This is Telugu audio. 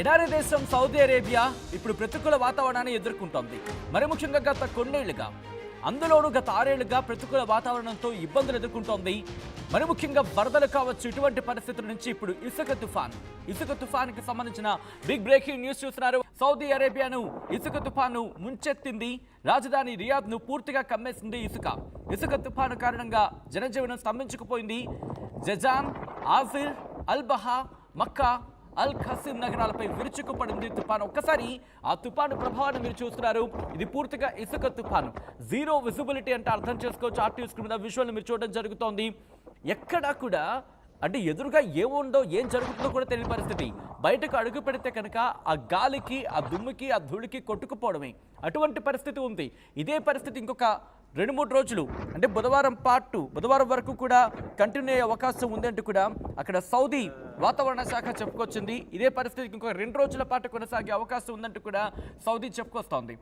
ఎడారి దేశం సౌదీ అరేబియా ఇప్పుడు ప్రతికూల వాతావరణాన్ని ఎదుర్కొంటోంది. మరి ముఖ్యంగా గత కొన్నేళ్లుగా, అందులోనూ గత 6 ఏళ్లుగా ప్రతికూల వాతావరణంతో ఇబ్బందులు ఎదుర్కొంటోంది. మరి ముఖ్యంగా వరదలు కావచ్చు. ఇటువంటి పరిస్థితుల నుంచి ఇప్పుడు ఇసుక తుఫాన్కి సంబంధించిన బిగ్ బ్రేకింగ్ న్యూస్ చూస్తున్నారు. సౌదీ అరేబియాను ఇసుక తుఫాను ముంచెత్తింది. రాజధాని రియాద్ను పూర్తిగా కమ్మేసింది ఇసుక తుఫాను కారణంగా జనజీవనం స్తంభించుకుపోయింది. జజాన్, ఆజిర్, అల్ బహా, మక్కా, అల్ ఖసీం నగరాలపై విరుచుకుపడింది తుఫాను. ఒక్కసారి ఆ తుఫాను ప్రభావాన్ని మీరు చూస్తున్నారు. ఇది పూర్తిగా ఇసుక తుఫాను. జీరో విజిబిలిటీ అంటే అర్థం చేసుకోవచ్చు. ఆర్టీవీ స్క్రీన్ మీద విజువల్ మీరు చూడడం జరుగుతోంది. ఎక్కడా కూడా అంటే ఎదురుగా ఏముందో ఏం జరుగుతుందో కూడా తెలియని పరిస్థితి. బయటకు అడుగు పెడితే కనుక ఆ గాలికి, ఆ దుమ్ముకి, ఆ ధూళికి కొట్టుకుపోవడమే అటువంటి పరిస్థితి ఉంది. ఇదే పరిస్థితి ఇంకొక 2-3 రోజులు అంటే బుధవారం వరకు కూడా కంటిన్యూ అయ్యే అవకాశం ఉంది అంటూ కూడా అక్కడ సౌదీ వాతావరణ శాఖ చెప్పుకొచ్చింది. ఇదే పరిస్థితికి ఇంకొక 2 రోజుల పాటు కొనసాగే అవకాశం ఉందంటూ కూడా సౌదీ చెప్పుకొస్తోంది.